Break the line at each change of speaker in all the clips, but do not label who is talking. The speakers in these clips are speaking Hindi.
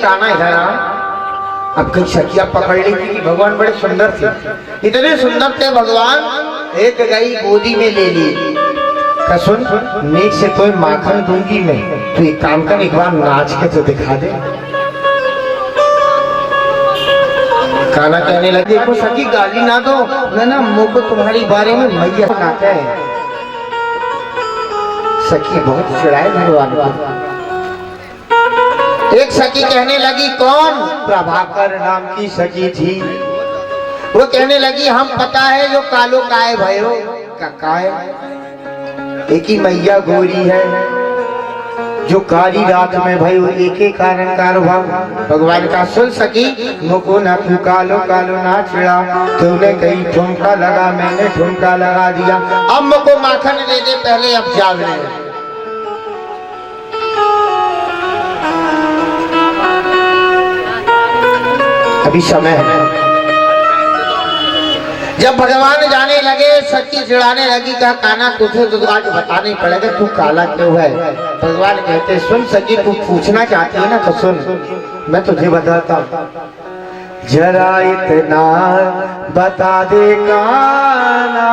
काना इधर आ। अब कई सखिया पकड़ ली थी कि भगवान बड़े सुंदर थे, इतने सुंदर थे भगवान। एक गई गोदी में ले ली, का सुन नीच से तो माखन दूंगी मैं, तो एक काम कर एक बार नाच के तो दिखा दे। काना कहने लगे देखो सखी गाली ना दो, मैं ना मुंह को तुम्हारी बारे में मैया नाचा है। सखी बहुत चिढ़ाए भगवान को। एक सखी कहने लगी कौन? प्रभाकर नाम की सखी थी। वो कहने लगी हम पता है जो कालो काय भयो काय, एक ही मैया गोरी है जो काली रात में भयो एक ही कारण कारभाव। भगवान का सुन सकी मुको ना तू कालो कालो ना चिड़ा, तूने कहीं ठुमका लगा मैंने ठुमका लगा दिया, अब मुको माखन दे दे पहले अब जावले। अभी समय है। जब भगवान जाने लगे सखी चिढ़ाने लगी, कहा काना तुझे तो आज बताना पड़ेगा तू काला क्यों है। भगवान कहते सुन सखी तू पूछना चाहती है ना तो सुन मैं तुझे बताता हूँ, जरा इतना बता दे काना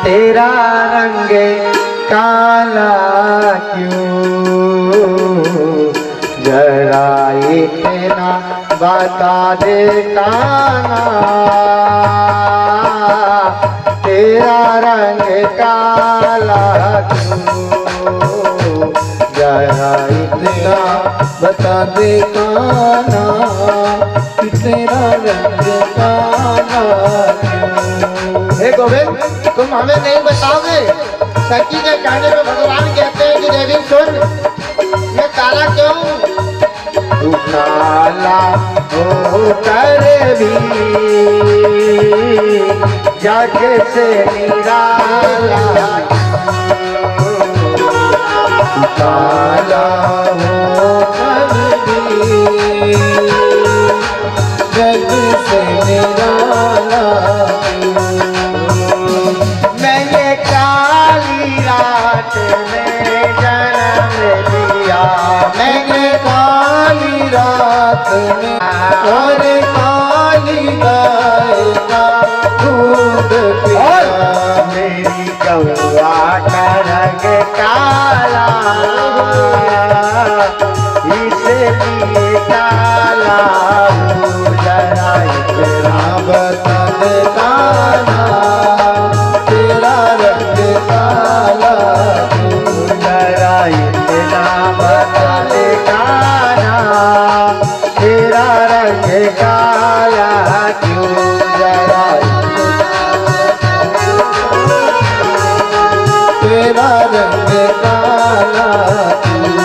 तेरा रंग काला क्यों, जरा इतना बता दे काना तेरा रंग काला क्यों, जरा इतना बता दे काना तेरा रंग काला क्यों। हे गोविंद तुम हमें नहीं बताओगे? सखी के कहने पे भगवान कहते हैं कि देवी सुन मैं काला क्यों? तू काला होकर भी जग से निराला, तू काला होकर भी जग से निराला, मैंने काली रात में जन्म लिया, मैंने काली रात में और काली गाय का दूध पिया, मेरी गौआ का रंग काला इसलिए काला, जरा इतना बता दे काना तेरा रंग काला, जरा इतना बता दे काना तेरा रंग काला क्यों, जरा तेरा रंग काला क्यों।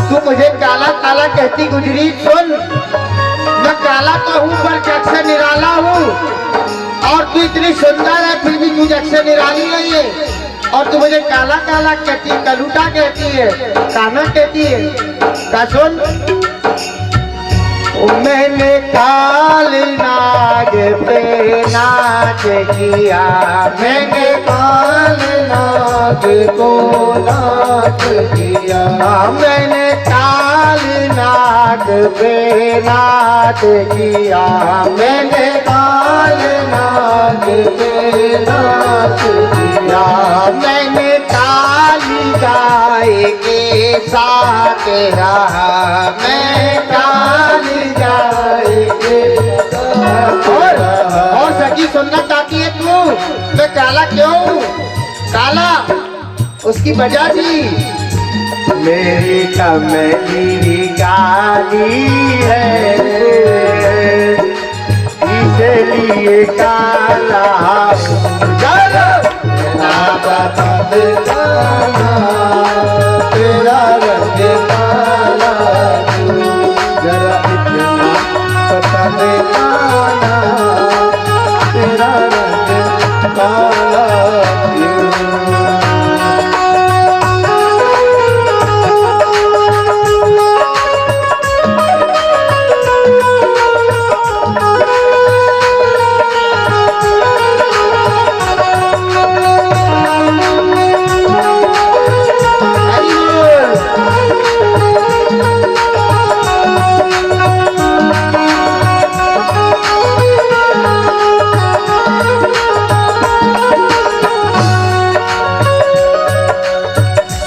तू मुझे काला काला कहती गुजरी, सुन मैं काला तो हूँ पर जग से निराला हूँ, और तू इतनी सुंदर है फिर भी तू जग से निराली नहीं है, और तू मुझे काला काला कहती है, कलूटा कहती है, काना कहती है। का सुन मैंने काली नाग पे नाच किया, मैंने काली नाग को नाच किया, मैंने काली नाग पे नाच किया, मैंने काली नाग पे नाच किया, मैंने काली गाय के साथ रहा, मैं काली गाय के और सखी सुनना चाहती है तू मैं काला क्यों? काला उसकी वजह थी मेरी कमली काली है, इसलिए काला बता देना तेरा रंग काला, जरा इतना बता देना तेरा रंग काला।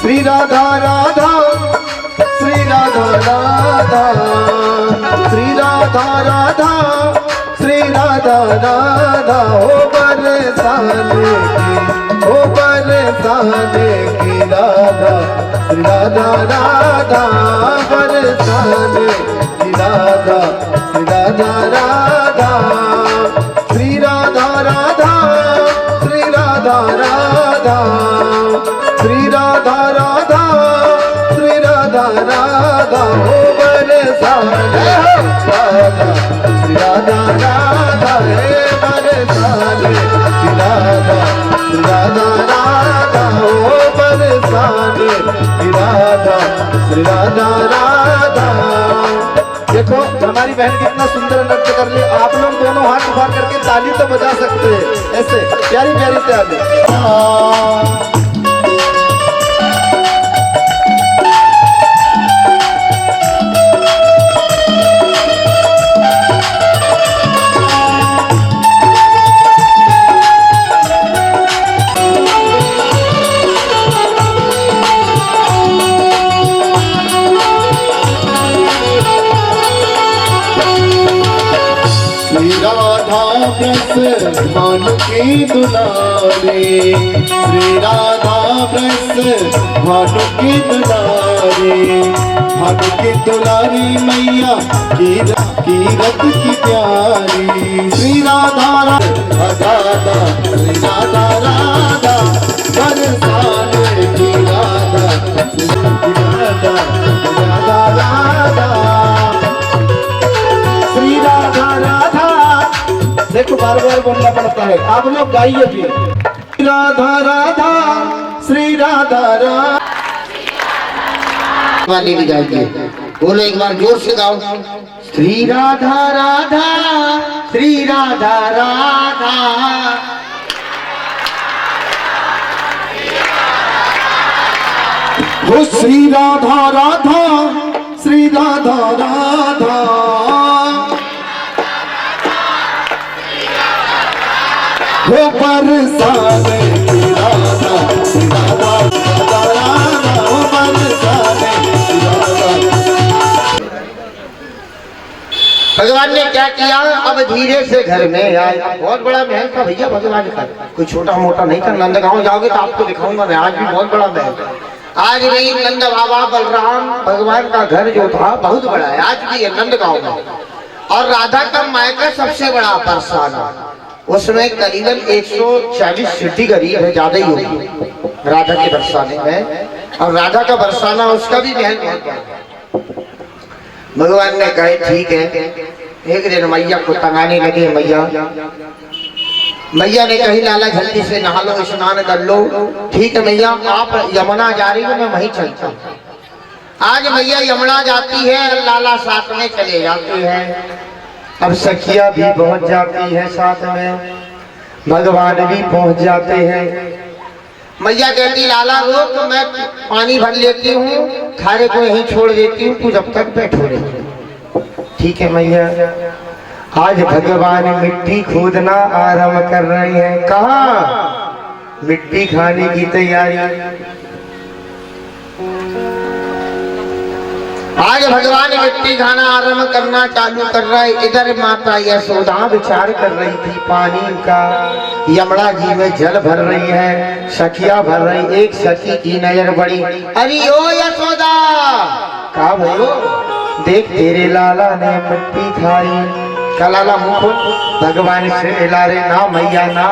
श्री राधा राधा, श्री राधा राधा, श्री राधा राधा, श्री राधा राधा, ओ बरसाने की राधा, श्री राधा राधा, बरसाने की राधा, श्री राधा राधा, श्री राधा राधा, श्री राधा राधा, श्री राधा राधा, श्री राधा राधा, ओ बरसाने राधा, श्री राधा राधा, हे बरसाने की राधा, श्री राधा राधा, ओ बरसाने की राधा, श्री राधा राधा। देखो हमारी बहन कितना सुंदर नृत्य कर रही है। आप लोग दोनों हाथ उठा करके ताली तो बजा सकते हैं, ऐसे प्यारी प्यारी ताली। मान की दुलारी, श्री राधा ब्रस भानु की दुलारी, भानु की दुलारी मैया की रत की प्यारी, श्री राधा राधा, श्री राधा राधा, बरसाने की राधा, राधा राधा राधा, श्री राधा राधा। देखो बार बार बोलना पड़ता है, आप लोग गाइए भी। राधा राधा, श्री राधा राधा, वाली भी गाइए, बोलो एक बार जोर से गाओ। श्री राधा राधा, श्री राधा राधा, हो श्री राधा राधा, श्री राधा राधा, हो बरसाने की राधा, श्री राधा राधा, हो बरसाने की राधा। भगवान ने क्या किया, अब धीरे से घर में आए। बहुत बड़ा महल था भैया भगवान का, कोई छोटा मोटा नहीं था। नंदगांव जाओगे तो आपको दिखाऊंगा मैं, आज भी बहुत बड़ा महल था। आज भी नंद बाबा बलराम भगवान का घर जो था बहुत बड़ा है, आज भी है नंदगांव में। और राधा का मायका सबसे बड़ा बरसाना, उसमें करीबन 140 सीढ़ी करीब है, ज्यादा ही होगी राधा के बरसाने में। और राधा का बरसाना उसका भी महल बहुत बड़ा। भगवान ने कहे ठीक है। एक दिन मैया को तंगाने लगे। मैया ने कही लाला जल्दी से नहा लो, स्नान कर लो। ठीक है मैया, आप यमुना जा रही हो, मैं वहीं चलता हूँ। आज मैया यमुना जाती है, लाला साथ में चले जाते हैं। अब सखिया भी पहुंच जाती है साथ में, भगवान भी पहुंच जाते हैं। मैया कहती लाला रुक, मैं पानी भर लेती हूँ, खारे को यहीं छोड़ देती हूँ, तू जब तक बैठो रही। ठीक है मैया। आज भगवान मिट्टी खोदना आरंभ कर रहे हैं। कहाँ? मिट्टी खाने की तैयारी। आज भगवान मिट्टी खाना आरंभ करना चालू कर रहा है। इधर माता यशोदा विचार कर रही थी पानी का, यमुना जी में जल भर रही है, सखिया भर रही। एक सखी की नजर पड़ी, अरे ओ यशोदा, कहा भयो देख तेरे लाला ने मिट्टी खाई। का लाला मुंह खोल, भगवान से मिला रे ना मैया ना।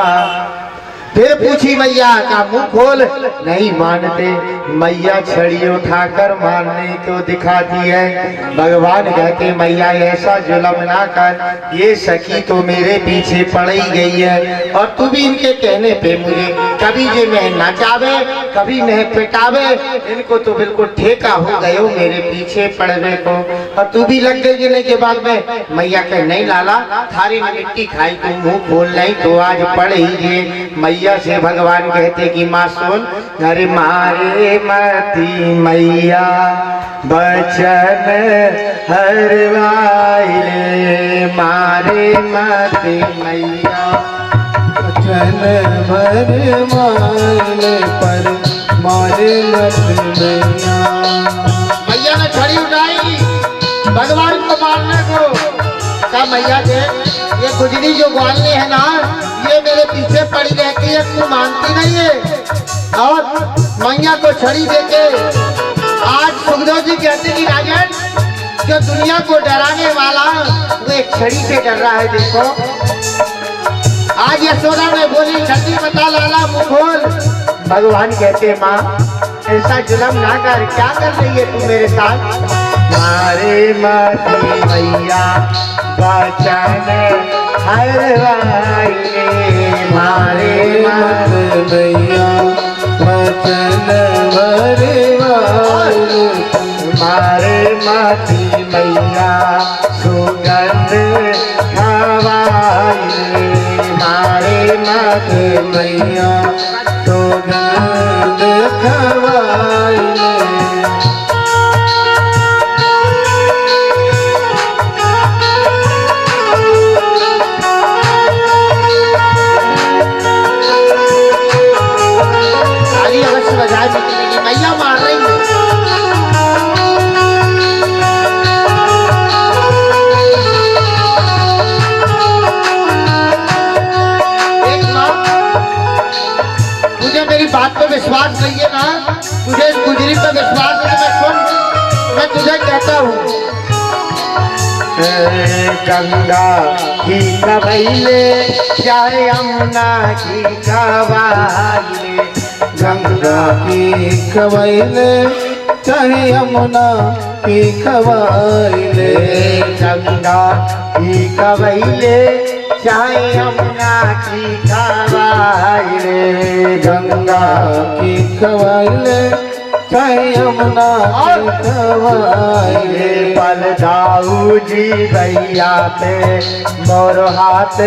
फिर पूछी मैया का मुंह खोल, नहीं मानते। मैया छड़ी उठाकर मारने को दिखाती है। भगवान कहते मैया ऐसा जुल्म ना कर, ये सखी तो मेरे पीछे पड़ ही गई है और तू भी इनके कहने पे मुझे कभी जे मैं नचावे कभी मैं पिटावे, इनको तो बिल्कुल ठेका हो गए हो मेरे पीछे पड़ने को, और तू भी लग गई गिरने के बाद में। मैया कहे नहीं लाला, थारी ने मिट्टी खाई, तू मुंह खोल नहीं तो आज पड़ ही गए। मैया से भगवान कहते कि माँ सुन, अरे मारे मती मैया बचन हरवाइले, मारे मती मैया
बचन हरवाइले, पर मारे मती मैया।
मैया ने छड़ी उठाई भगवान को मारने को। कहा मैया के ये गुजरी जो ग्वालनी है ना, ये मेरे पीछे पड़ी रहती है, तू मानती नहीं है। और मैया को छड़ी देके आज सुखदेव जी कहते कि राजन, जो दुनिया को डराने वाला वो एक छड़ी से डर रहा है। देखो आज यशोदा ने बोली छड़ी बता लाला मुंह खोल। भगवान कहते माँ ऐसा जुल्म ना कर, क्या कर रही है तू मेरे साथ। मारे माती मैया बचन हरवाइले, मारे
मत मैया बचन हरवाइले,
मारे माती मैया सुगंध हवाइले, मारे माती
मैया सुगंध हवाइले।
मैया मार रही है। एक माँ, तुझे मेरी बात पे विश्वास नहीं है ना, तुझे इस गुजरी पे विश्वास है, मैं सुन, मैं तुझे कहता हूँ। गंगा की कबैले चाहे यमुना की कवाले,
गंगा की कवैले चाहे यमुना की कवैले,
गंगा की कबैले चाहे यमुना की कवाले,
गंगा की कवैले चाहे यमुना की कवैले।
बलदाऊ जी भैया पे मोर हाथ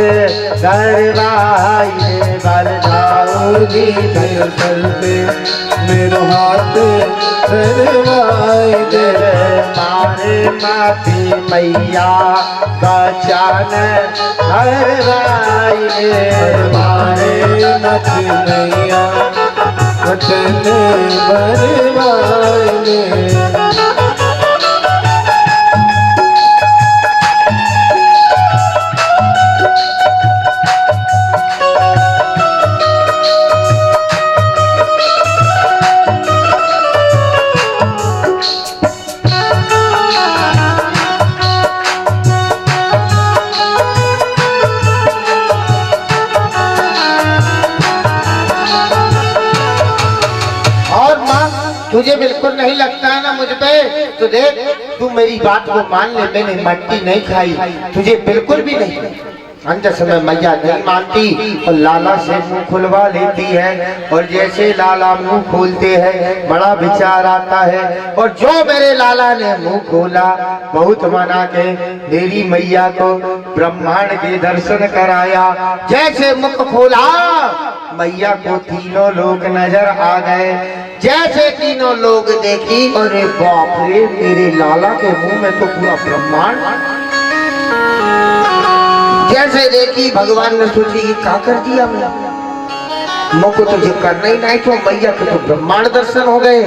धरवाइले, बलदाऊ जी
दरअसल पे मेरो हाथ धरवाइले,
मारे माती मैया बचन हरवाइले,
मारे मती मैया बचन हरवाइले।
तुझे बिल्कुल नहीं लगता है ना मुझ पे, तो देख तू मेरी बात को मान ले, मैंने मट्टी नहीं खाई, तुझे बिल्कुल भी नहीं। अंत समय मैया नहीं मानती और लाला से मुंह खुलवा लेती है, और जैसे लाला मुंह खोलते हैं बड़ा विचार आता है। और जो मेरे लाला ने मुंह खोला, बहुत मना के मेरी मैया को ब्रह्मांड के दर्शन कराया। जैसे मुख खोला मैया को तीनों लोग नजर आ गए। जैसे तीनों लोग देखी, अरे बाप रे, मेरे लाला के मुंह में तो पूरा ब्रह्मांड। जैसे देखी भगवान ने सोची क्या कर दिया मैं, मुझको तुझे करना ही नहीं, तो मैया के तो ब्रह्मांड दर्शन हो गए।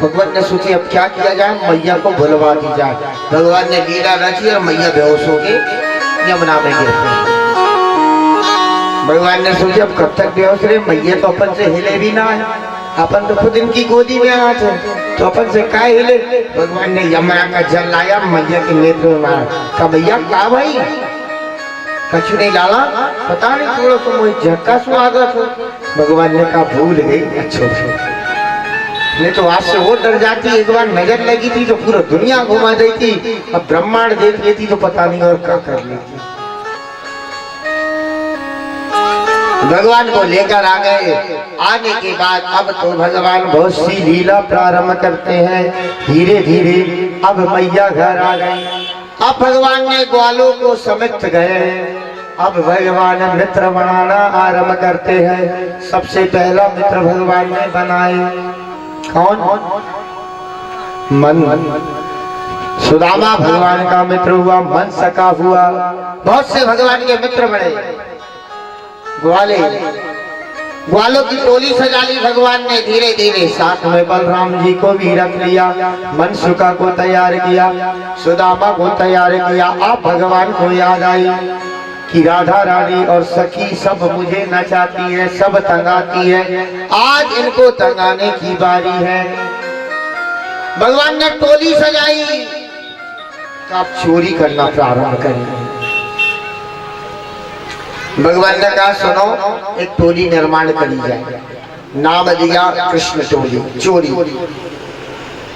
भगवान ने सोचे अब क्या किया जाए, मैया को बुलवा दी जाए। भगवान ने लीला रची और मैया बेहोश हो गई, यमुना में गिर गई। भगवान ने सोचे अब कब तक बेहोश रहे, मैया तो अपन से हिले भी ना है, अपन तो खुद इनकी गोदी में आ थे, तो अपन से क्या हिले। भगवान ने यमुना का जल लाया, मैया के नेत्र में मारा। कहा मैया क्या भाई, कछु नहीं डाला, पता नहीं थोड़ा सा मुझे झटका सो आ गया था। भगवान ने कहा भूल गई, अच्छा नहीं तो आज से वो डर जाती, एक बार नजर लगी थी तो पूरा दुनिया घुमा देती, अब ब्रह्मांड देख लेती तो पता नहीं और क्या कर लेती। भगवान को लेकर आ गए। आने के बाद अब तो भगवान बहुत सी लीला प्रारंभ करते हैं। धीरे धीरे अब मैया घर आ गई। अब भगवान ने ग्वालों को समेट गए। अब भगवान मित्र बनाना आरंभ करते हैं। सबसे पहला मित्र भगवान ने बनाए कौन? मन। सुदामा भगवान का मित्र हुआ, मन सका हुआ। बहुत से भगवान के मित्र बने। ग्वालों की टोली सजा ली भगवान ने धीरे धीरे। साथ में बलराम जी को भी रख लिया, मनसुका को तैयार किया, सुदामा को तैयार किया। आप भगवान को याद आई कि राधा रानी और सखी सब मुझे नचाती है, सब तंगाती है, आज इनको तंगाने की बारी है। भगवान ने टोली सजाई, आप चोरी करना प्रारंभ करें। भगवान ने कहा सुनो, एक टोली निर्माण करी जाए, नाम दिया कृष्ण टोली। चोरी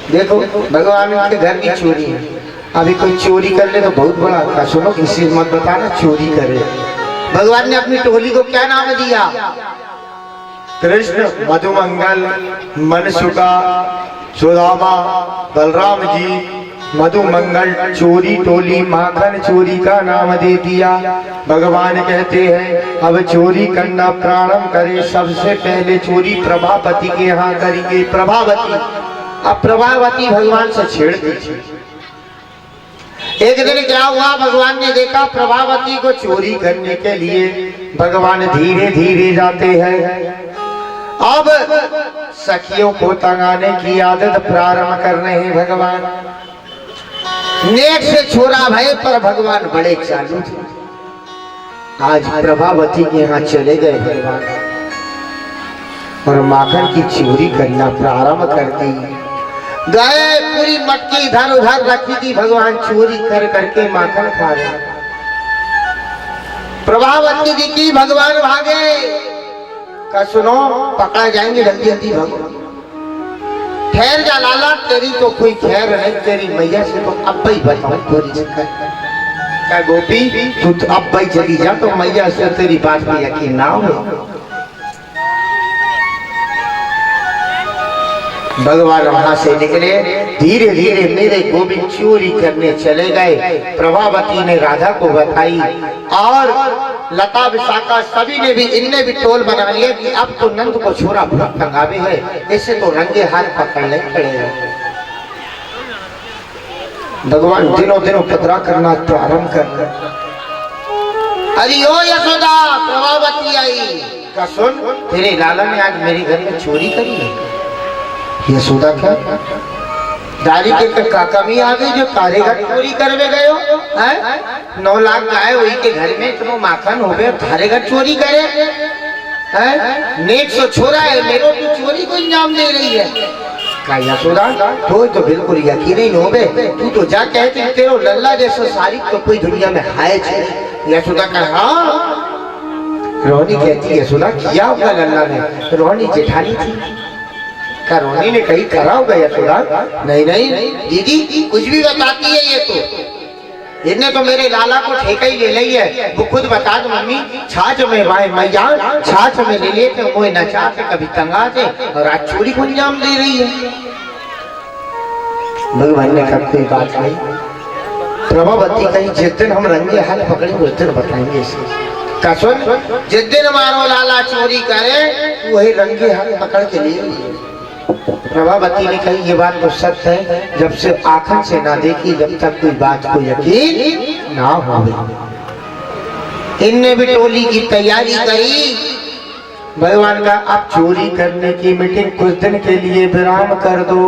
देखो, भगवान के घर की चोरी है। अभी कोई चोरी कर ले तो बहुत बड़ा था। सुनो, किसी मत बताना चोरी करे। भगवान ने अपनी टोली को क्या नाम दिया? कृष्ण, मधुमंगल, मनसुका, सुदामा, बलराम जी, मधुमंगल चोरी टोली। माखन चोरी का नाम दे दिया। भगवान कहते हैं अब चोरी करना प्रारंभ करे। सबसे पहले चोरी प्रभावती के यहाँ करेंगे। प्रभावती, अब प्रभावती भगवान से छेड़ती थी। एक दिन क्या हुआ, भगवान ने देखा प्रभावती को चोरी करने के लिए भगवान धीरे धीरे जाते हैं। अब सखियों को तंगाने की आदत प्रारंभ कर रहे हैं भगवान। नेक से छोरा भय पर भगवान बड़े चालू थे। आज प्रभावती के यहाँ चले गए भगवान और माखन की चोरी करना प्रारंभ कर दी। गए, पूरी मटकी इधर उधर रखी थी, भगवान चोरी कर करके माखन खा रहे। प्रभावती जी की भगवान भागे। का सुनो, पकड़ा जाएंगे, जल्दी जल्दी भागो। ठहर जा लाला, तेरी तो कोई खैर नहीं, तेरी मैया से तो अब ही बताऊं थोड़ी चक्कर। क्या गोपी, तू तो अब ही चली जा तो मैया से तेरी बात पे यकीन ना हो। भगवान वहां से निकले। धीरे धीरे मेरे गोविंद चोरी करने चले गए। प्रभावती ने राधा को बताई और लता विशाखा सभी ने भी, इनने भी टोल बना लिया कि अब तो नंद को छोरा बहुत तंगावे है, इससे तो रंगे हाथ पकड़ने पड़ेगा। भगवान दिनों दिनों पतरा करना प्रारंभ कर रहे। अरे ओ यशोदा, प्रभावती आई। का सुन, तेरे लाला ने आज मेरे घर में चोरी करी है। यशोदा क्या दारी के कमी आ गई जो तारे घर चोरी करवे गए हो? 9 लाख गाय वही के घर में तुम माखन हो गए, थारे घर चोरी करे हैं? नेक सो छोरा है मेरो, तू चोरी को इंजाम दे रही है। का यशोदा तो बिल्कुल यकीन ही हो गए। तू तो जा कहती तेरो लल्ला जैसा सारी तो कोई दुनिया में है। यशोदा का हाँ। रोहिणी कहती यशोदा किया होगा लल्ला ने? रोहिणी जेठानी थी। रोहिणी ने कहीं करा होगा यशोदा? नहीं नहीं दीदी, कुछ भी बताती है ये तो। इनने तो मेरे लाला को ठेका ही ले ली है। वो खुद बता दो मम्मी, छाछ में मैया छाछ में ले लिए थे, कोई नचाते कभी तंगाते और आज चोरी को अंजाम दे रही है। भगवान ने कहा कोई बात नहीं। प्रभावती कहीं जिस दिन हम रंगे हाथ पकड़ेंगे उस दिन बताएंगे इसे। का सुन, जिस दिन मारो लाला चोरी करे वही रंगे हाथ पकड़ के लिए। प्रभावती ने कही ये बात तो सत्य है, जब से आंखों से ना देखी जब तक कोई बात को यकीन ना हो। इनने भी टोली की तैयारी करी। भगवान का आप चोरी करने की मीटिंग कुछ दिन के लिए विराम कर दो,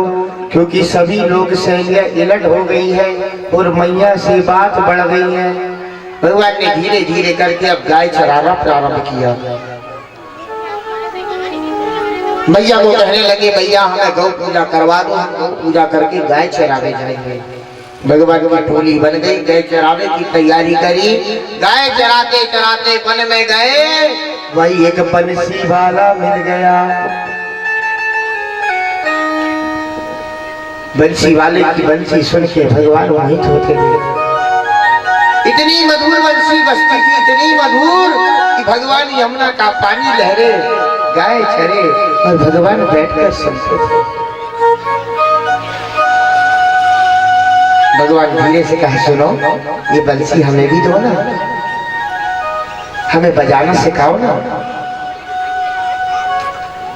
क्योंकि सभी लोग शैलियाँ इलट हो गई है और मैया से बात बढ़ गई है। भगवान ने धीरे धीरे करके अब गाय चराना प्रारंभ किया। मैया को कहने लगे, भैया हमें गौ पूजा करवा दो, हम गौ पूजा करके गाय चरावे जाएंगे। भगवान की टोली बन गई, गाय चरावे की तैयारी करी। गाय चराते चराते वन में गए, वही एक बंसी वाला मिल गया। बंसी वाले की बंसी सुन के भगवान मोहित होते थे। इतनी मधुर बंसी बजती थी, इतनी मधुर कि भगवान यमुना का पानी लहरे, गाय चरे और भगवान बैठकर सुनते थे। भगवान धीरे से कहा, सुनो ये बंसी हमें भी दो ना, हमें बजाना सिखाओ ना।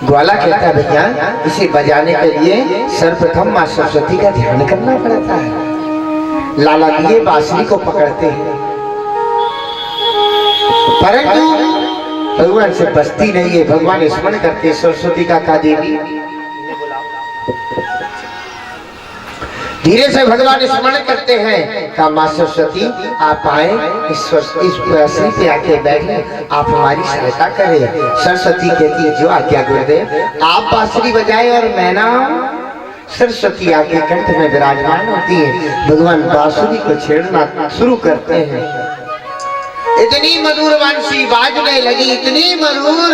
ग्वाला कहता है, भैया इसे बजाने के लिए सर्वप्रथम माँ सरस्वती का ध्यान करना पड़ता है। लाला लिए बांसुरी को पकड़ते हैं, परंतु भगवान से बस्ती नहीं है। भगवान स्मरण करते सरस्वती का देवी, धीरे से भगवान स्मरण करते हैं का माँ सरस्वती आप आए, इस बांसुरी पे आके बैठे, आप हमारी सहायता करें। सरस्वती कहती है, जो आज्ञा गुरुदेव, आप बांसुरी बजाए और मैं ना। सरस्वती आके कंठ में विराजमान होती है। भगवान बांसुरी को छेड़ना शुरू करते हैं। इतनी मधुर बांसुरी बाजने लगी, इतनी मधुर,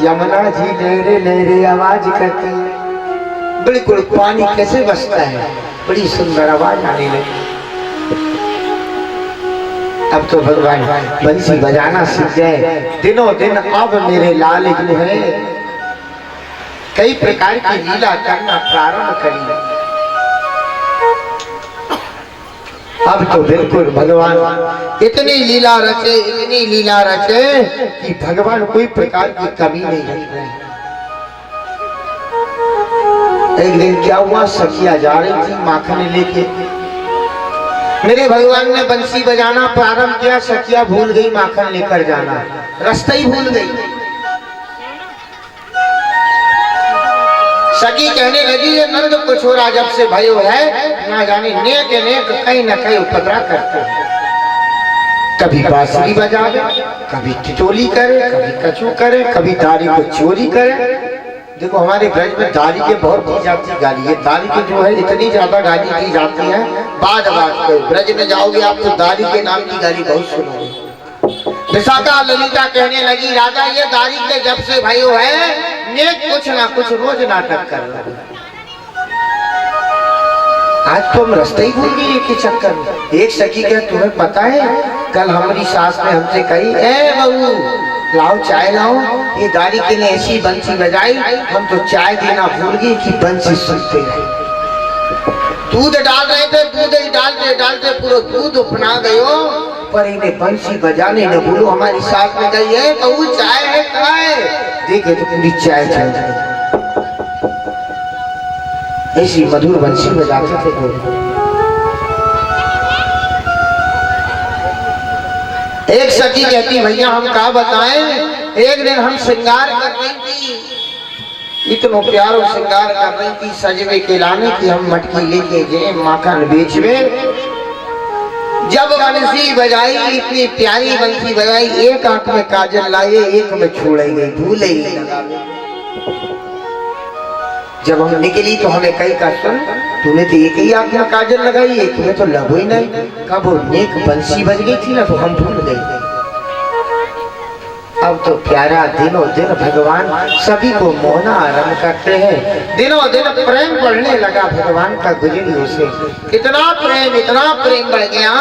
यमुना जी लहरे लहरे आवाज करती है। बिल्कुल पानी कैसे बसता है, बड़ी सुंदर आवाज आने लगी। अब तो भगवान बंसी बजाना सीख गए। दिनों दिन अब मेरे लाल जो है कई प्रकार की लीला करना प्रारंभ करी। अब तो बिल्कुल भगवान इतनी लीला रचे, इतनी लीला रचे कि भगवान कोई प्रकार की कमी नहीं रख रहे। एक दिन क्या हुआ, सखिया जा रही थी माखन लेके, मेरे भगवान ने बंसी बजाना प्रारंभ किया। सखिया भूल गई माखन लेकर जाना, रास्ता ही भूल गई। सखी कहने लगी, ये नंद को छोरा जब से भयो है, ना जाने नेक नेक कहीं न कहीं उपद्रव करते हैं। कभी बांसुरी बजावे, कभी टिटोली करे, कभी कछू करे, कभी दाढ़ी को चोरी करे। देखो हमारे ब्रज में दाढ़ी के बहुत दी जाती गाली है। दाढ़ी की जो है इतनी ज्यादा गाली दी जाती है, बात बात पे ब्रज में जाओगे आप तो दाढ़ी के नाम की गाली बहुत सुनोगे। विशाखा ललिता कहने लगी, राजा ये दाढ़ी के जब से भयो है, नेक कुछ ना कुछ रोज नाटक कर रहा है। आज तो हम रास्ते ही भूल गए एक ही चक्कर में। एक सखी क्या तुम्हें पता है, कल हमारी सास ने हमसे कही, ए बहू लाओ चाय लाओ, ये दाढ़ी के लिए ऐसी बंसी बजाई, हम तो चाय देना भूल गए कि बंसी सुनते रहे। दूध डाल रहे थे, दूध ही डालते डालते पूरा दूध उपना गयो, पर इन्हें बंसी बजाने न भूलो। हमारी सास में गई है, बहू चाय है, चाय देखे तो पूरी चाय चल जाए। ऐसी मधुर बंसी बजाते थे वो। एक सखी कहती, भैया हम क्या बताएं, एक दिन हम श्रृंगार कर रही थी, इतना प्यारो श्रृंगार कर रही थी, सजवे के लाने की हम मटकी लेके गए माखन बेचवे। जब बंसी बजाई, इतनी प्यारी बंसी बजाई, एक आंख में काजल लाए, एक में छोड़ गई, भूल ही लगा। जब हम निकली तो हमें कई का सुन, तूने तो एक ही आंख में काजल लगाई, एक में तो लगो ही नहीं। कब वो नेक बंसी बज गई थी ना, तो हम भूल गए। अब तो प्यारा दिनों दिन भगवान सभी को मोहना आरंभ करते हैं। दिनों दिन प्रेम बढ़ने लगा भगवान का गुजरियों से। इतना प्रेम बढ़ गया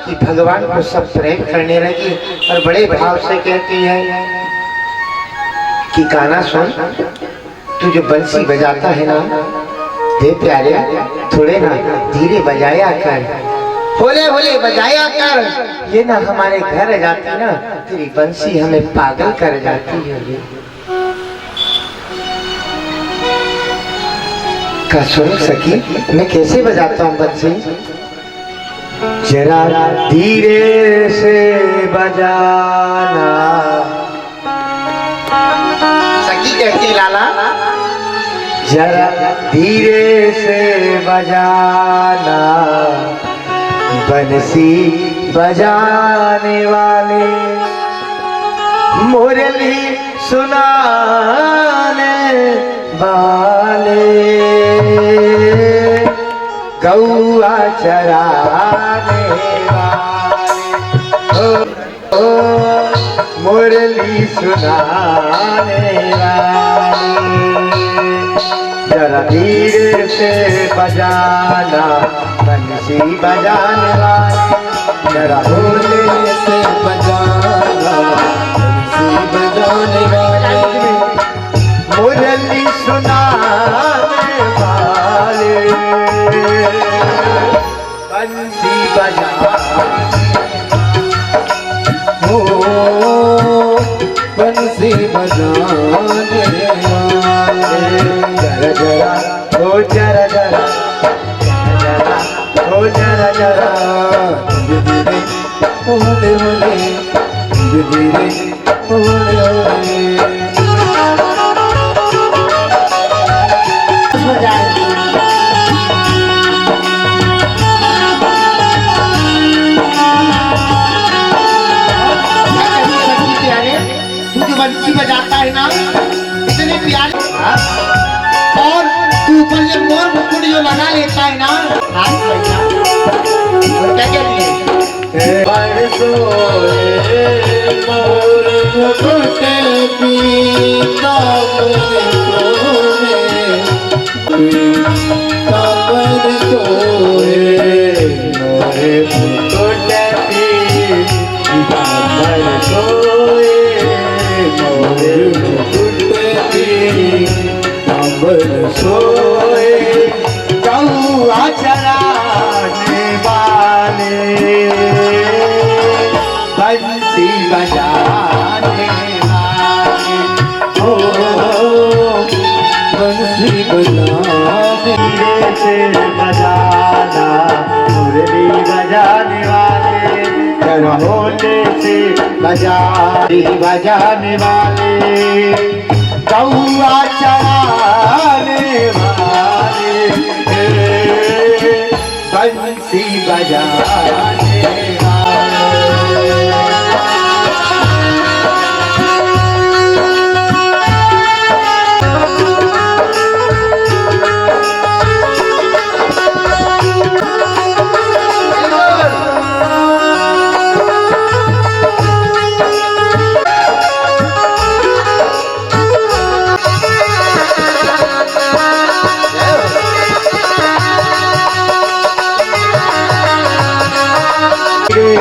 कि भगवान को सब प्रेम करने लगी। और बड़े भाव से कहती है कि गाना सुन, तू जो बंसी बजाता है ना, दे प्यारे थोड़े ना धीरे बजाया कर, होले होले बजाया कर, ये ना हमारे घर जाती ना, तेरी बंसी हमें पागल कर जाती है। का सुन सकी, मैं कैसे बजाता हूँ बंसी, जरा धीरे से बजाना, कहती लाला, जरा धीरे से बजाना बंसी बजाने वाले, मुरली सुनाने वाले, गौआ चराने वाले, ओ मुरली सुनाने वाले, जरा धीरे से बजाना बंसी बजाने वाले, जरा
धीरे से बजाना बंसी बजाने वाले,
मुरली सुनाने वाले, बंसी बजाने,
ओ बंसी बजाने वाले,
जरा जरा ओ जरा जरा ओ जरा जरा,
धीरे होले होले, धीरे होले होले।
तू जो बंसी बजाता है ना इतने प्यारे, और तू ऊपर ये मोर मुकुट जो लगा लेता है ना, और क्या कहती है,
मोर मुकुट पीता काबर सोए,
मोरे मुकुट काबर सोए, मोरे मुकुट
काबर
सोए, गौआ चराने वाले, बंसी बजाने वाले, ओ
बंसी बजाने
धीरे से बजाना मुरली बजाने वाले, जरा होले से बजाने वाले, गौआ चराने वाले, बंसी बजाने वाले।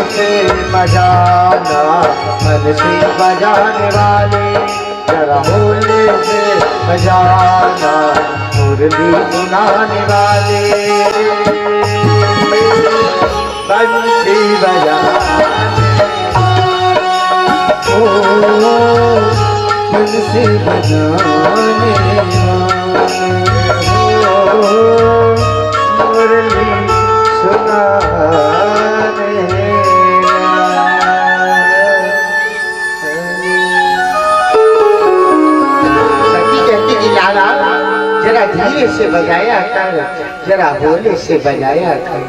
से बजाना बंसी बजाने वाले, जरा होले से बजाना मुरली सुनाने वाले, बंसी बजाने,
ओ बंसी बजाने
मुरली सुनाने। सखी कहती कि लाला जरा धीरे से बजाया कर, जरा होले से बजाया कर,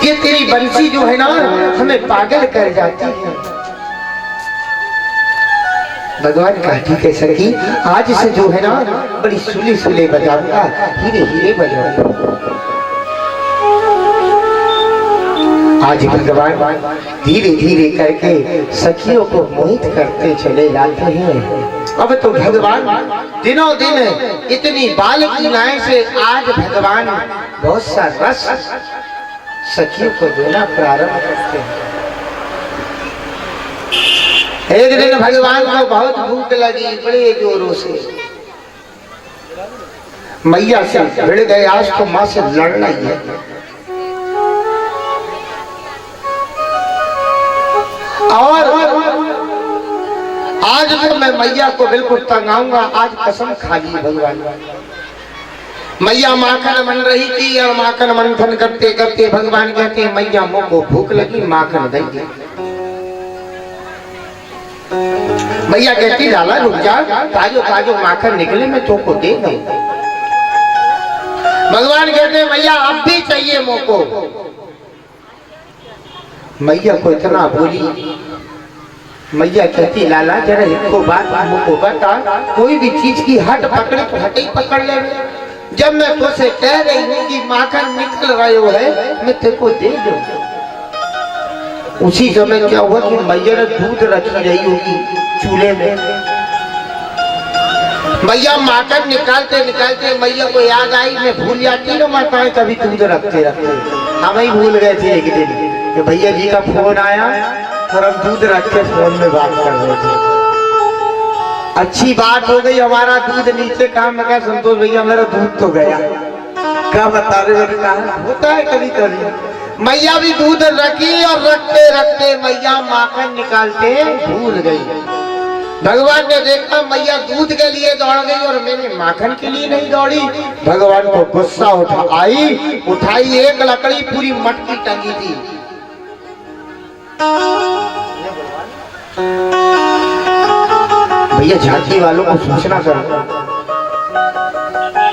ये तेरी बंसी जो है ना हमें पागल कर जाती है। भगवान कहा ठीक है सखी, आज से जो है ना बड़ी सुले सुले बजाऊंगा, हीरे हीरे बजाऊंगा। आज भगवान धीरे धीरे करके सखियों को मोहित करते चले जाते हैं। अब तो भगवान दिनों दिन इतनी बाल लीलाएं से आज भगवान बहुत सा रस सखियों को देना प्रारंभ करते हैं। एक दिन भगवान को बहुत भूख लगी, बड़े जोरों से मैया से भिड़ गए, आज तो माँ से लड़ना ही है। और आज तो मैं मैया को बिल्कुल तंगाऊंगा, आज कसम खा ली भगवान। मैया माखन मन रही थी और माखन मंथन करते करते भगवान कहते हैं मैया मुँह को भूख लगी, माखन दे। मैया कहती लाला रुक जा, ताजो ताजो माखन निकले मैं तुमको दे दूं। भगवान कहते मैया अब भी चाहिए मोको। मैया को इतना बोली, मैया कहती लाला जरा इनको बात मुझको बता, कोई भी चीज की हट पकड़े तो हट ही पकड़ ले। जब मैं तुझसे कह रही हूँ कि माखन निकल रहे हो है मैं तेरे को दे दूं। उसी समय क्या हुआ कि मैया ने दूध रखी रही होगी चूल्हे में। मैया माखन निकालते निकालते मैया को याद आई, मैं भूल जाती ना माताएं कभी दूध रखते रखते। हम ही भूल गए थे एक दिन कि भैया जी का फोन आया और हम दूध रख के फोन में बात कर रहे थे। अच्छी बात हो गई, हमारा दूध नीचे काम में। संतोष भैया मेरा दूध तो गया, क्या बता रहे हो, कहा होता है कभी कभी। मैया भी दूध रखी और रखते रखते मैया माखन निकालते भूल गई। भगवान ने देखा मैया दूध के लिए दौड़ गई और मैंने माखन के लिए नहीं दौड़ी। भगवान को गुस्सा उठाई एक लकड़ी पूरी मटकी टंगी थी। भैया झांकी वालों को सूचना करो,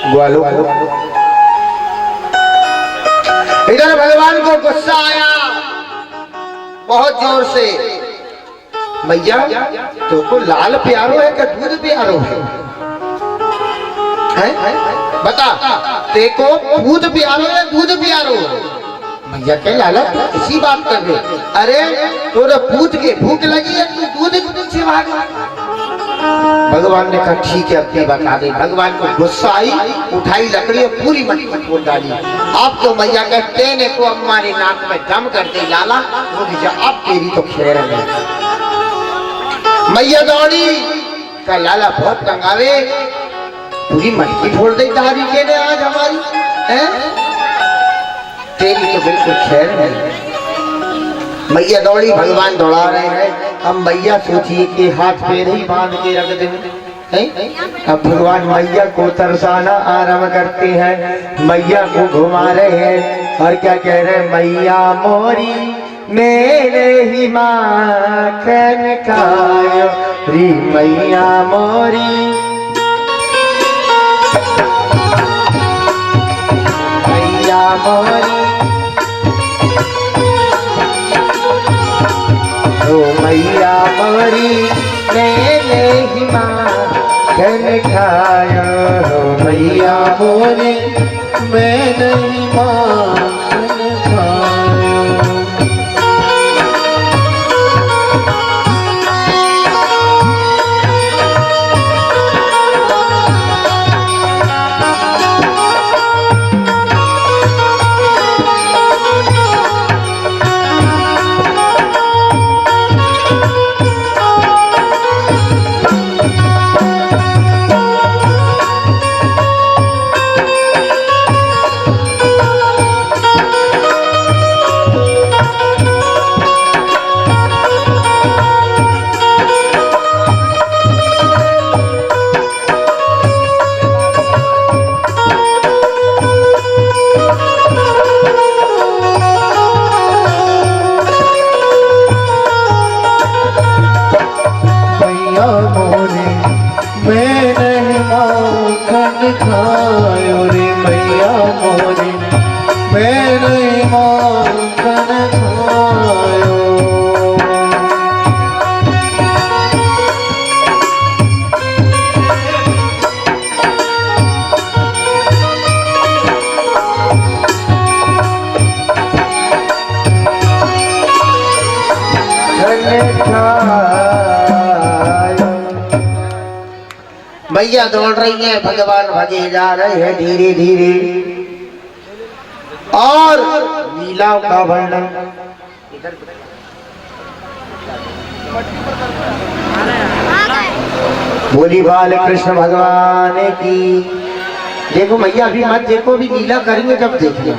ग्वालों को। इधर भगवान को गुस्सा आया बहुत जोर से, मैया तुमको लाल प्यारो है कि दूध प्यारो है? बता, देखो दूध प्यारो है दूध प्यारो है? मैया के लाला इसी बात कर रहे। अरे तोरे पूछ के भूख लगी है तू दूध के पीछे भागा। भगवान ने कहा ठीक है अपनी बता दे। भगवान को गुस्सा आई, उठाई लकड़ी और पूरी मटकी खोल डाली। अब तो मैया कहते ने को हमारे नाक में दम कर दे लाला, वो अब तेरी तो खैर है। मैया दौड़ी का लाला बहुत तंगावे, पूरी मटकी फोड़ दे तारी के ने आज हमारी है, तेरी तो बिल्कुल खैर नहीं। मैया दौड़ी, भगवान दौड़ा रहे हैं। अब मैया सोचिए कि हाथ पैर ही बांध के रख दें। अब भगवान मैया को तरसाना आरंभ करते हैं, मैया को घुमा रहे हैं और क्या कह रहे हैं, मैया मोरी मेरे ही माखन खायो री मैया मोरी, मैया मोरी ओ मैया मोरी मेरे ही माखन खायो,
मैया मोरी मैंने ही माखन खायो। खायो रे मैया मोरी मेरे माखन खायो।
मैया दौड़ रही है, भगवान भगे जा रहे हैं धीरे धीरे। और लीला का वर्णन बोली बाल कृष्ण भगवान की। देखो मैया अभी मत देखो, भी लीला करेंगे जब देखिए।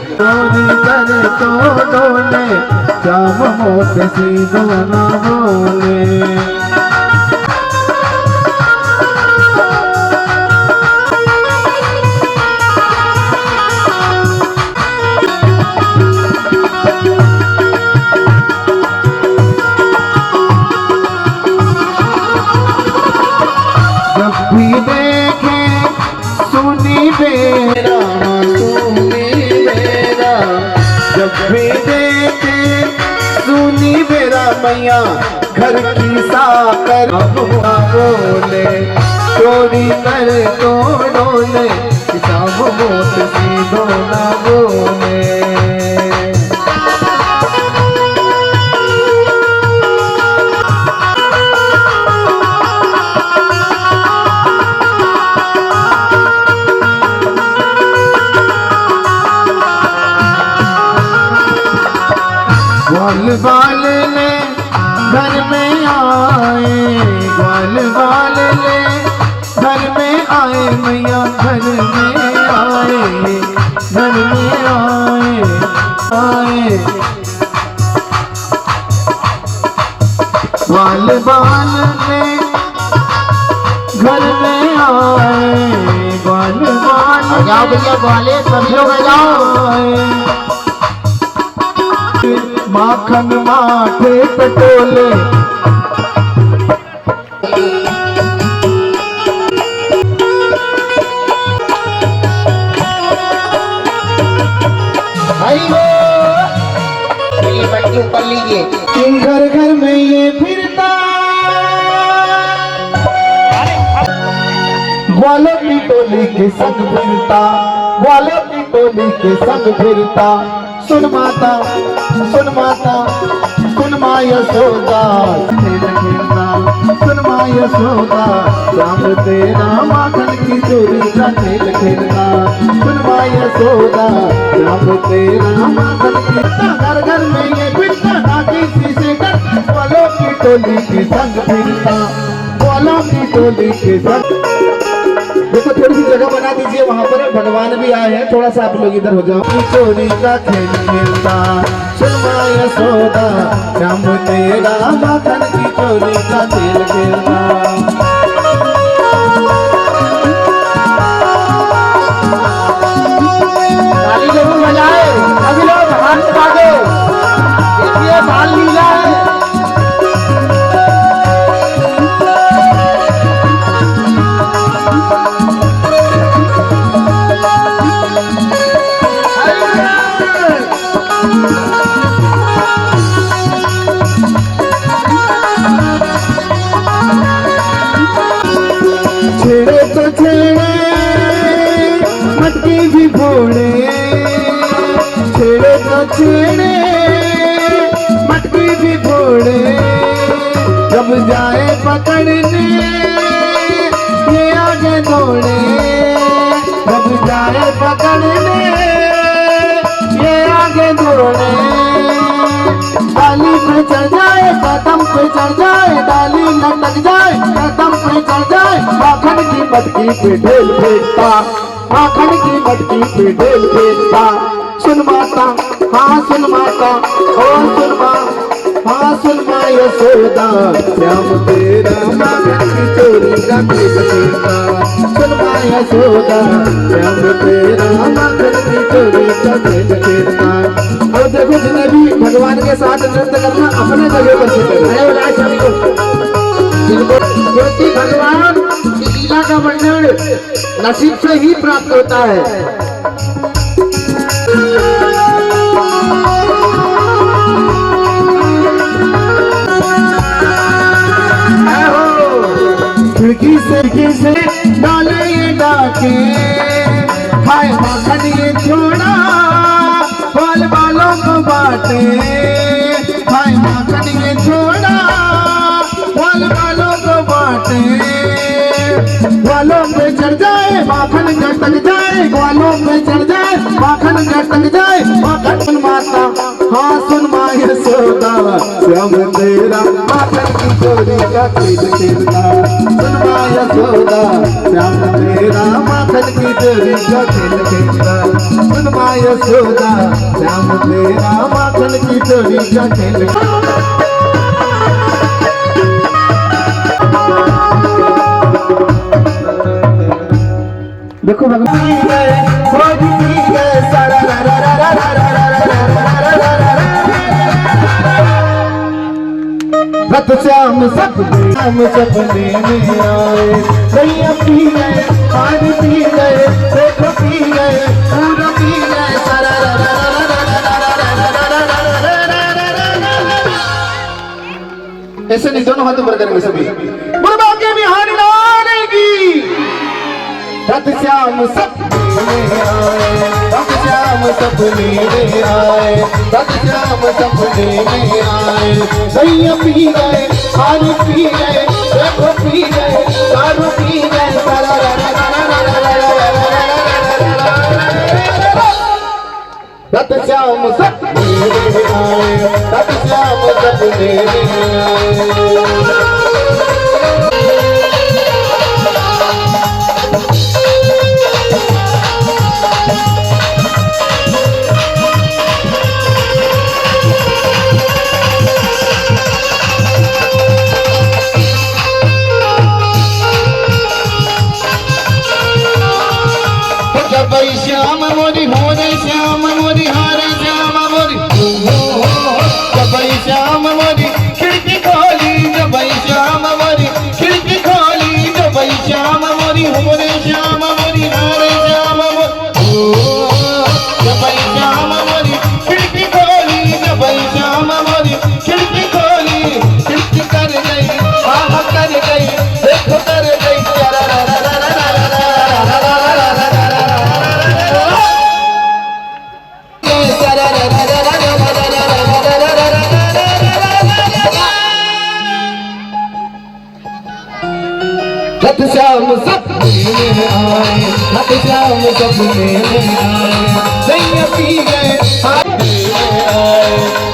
जब भी देखे सुनी मेरा मैया घर की साकर अब हुआ बोले चोरी कर तो डोले सब मोट सीधो ना बोले। ग्वाल बाल ले घर में आए, ग्वाल बाल ले घर में आए मैया घर में आए, घर में आए आए। ग्वाल बाल ले घर में आए, ग्वाल बाल
जाओ भैया ग्वाले सभी लोग आ जाओ।
माखन माथे पटोले
ये बच्चे ऊपर लीजिए।
घर घर में ये फिरता ग्वालों की टोली के संग फिरता, ग्वालों की टोली के संग फिरता। सुन माता सुन माता सुन माँ यशोदा खेल खेलना, सुन माँ यशोदा राम तेरा माखन की चोरी का खेल खेलना। सुन माँ यशोदा राम तेरा माखन की घर घर में ये फिरता ना किसी से डर, ग्वालों की टोली के संग फिरता, ग्वालों की टोली के संग। देखो थोड़ी सी जगह बना दीजिए, वहाँ पर भगवान भी आए हैं, थोड़ा सा आप लोग इधर हो जाओ। चोरी का खेल खेलता सुन माँ यशोदा राम तेरा माखन की चोरी का खेल खेलता।
ताली जरूर बजाए सभी लोग, हाथ उठा दो। देखिए बाल लीला है।
छेड़े तो छेड़े मटकी भी फोड़े, छेड़े तो छेड़े मटकी भी फोड़े। जब जाए पकड़ने ये आगे दौड़े, जब जाए पकड़ने ये आगे दौड़े। डाली पे चढ़ जाए कदम पे चढ़ जाए, डाली लटक जाए कदम पे चढ़ जाए। माखन की मटकी पे ढेल फेंकता, माखन की मटकी पे ढेल फेंकता। सुन माता हाँ सुन माता ओ सुन माँ हाँ सुन माँ यशोदा श्याम तेरा माखन की चोरी का खेल खेलता। सुन माँ यशोदा श्याम तेरा माखन की चोरी का खेल खेलता। और देखो जिन्हें भी भगवान के साथ नृत्य करना अपने जगह पर से करें।
क्योंकि भगवान की लीला का वर्णन नसीब से ही प्राप्त होता है।
खिड़की से डाले ये डाके, हाय माखन ये छोड़ा बाल बालों को बाटे। हाय माखन ये छोड़ा बाल बालों को बाटे। ग्वालों पे चढ़ जाए माखन गटक जाए, ग्वालों पे चढ़ जाए माखन गटक जाए। माखन सुन माता हाँ सुन माँ यशोदा श्याम तेरा माखन की चोरी का खेल खेलता। सुन माँ यशोदा श्याम तेरा माखन की चोरी का खेल खेलता। सुन माँ यशोदा श्याम तेरा माखन की चोरी का खेल खेलता। देखो भगवान रत श्याम सपने में आए, सैया पी गए पानी पी गए देखो पी गए पूरा पी गए। ऐसे नहीं, दोनों हाथ ऊपर करेंगे सभी। बुलबा के बिहारी लाल की रथ श्याम सपने आए, रथ श्याम सपने में आए, रथ श्याम सपने में आए। सैया पी गए, खाली पी गए, देखो पी गए, दारू पी गए, रथ श्याम सपने में आए, रथ श्याम सपने में आए। श्याम मोरी हो रे श्याम मोरी हारे श्याम मोरी जबई श्याम मोरी खिड़की खोली, जबई श्याम मोरी खिड़की खोली, जबई श्याम मोरी हो रे श्याम मोरी हारे श्याम मोरी जबई श्याम मोरी खिड़की खोली, जबई श्याम मोरी खिड़की खोली। खिड़की कर गई, हाँ कर गई, देखो कर गई, रथ श्याम सपने में आए, रथ श्याम सपने में आए। सैया पी गए, आए,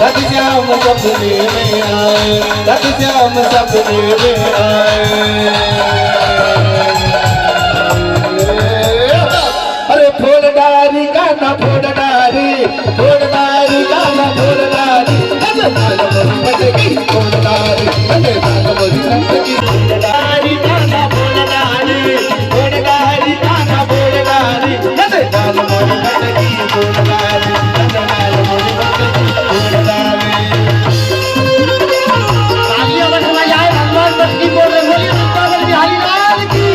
रथ श्याम सपने में आए, रथ श्याम सपने में आए। अरे फोड़ डारी गाना फोड़ डारी, फोड़ डारी गाना फोड़ डारी, बटकी फोड़ डारी, बटकी डारी गाना फोड़ डारी, फोड़ डारी गाना फोड़ डारी, दाल मोरी बटकी फोड़ डारी, दाल मोरी बटकी फोड़ डारी। तालियां बजवा जाए, भगवान बटकी बोल रहे, बोलिए रुद्र बिहारी लाल की।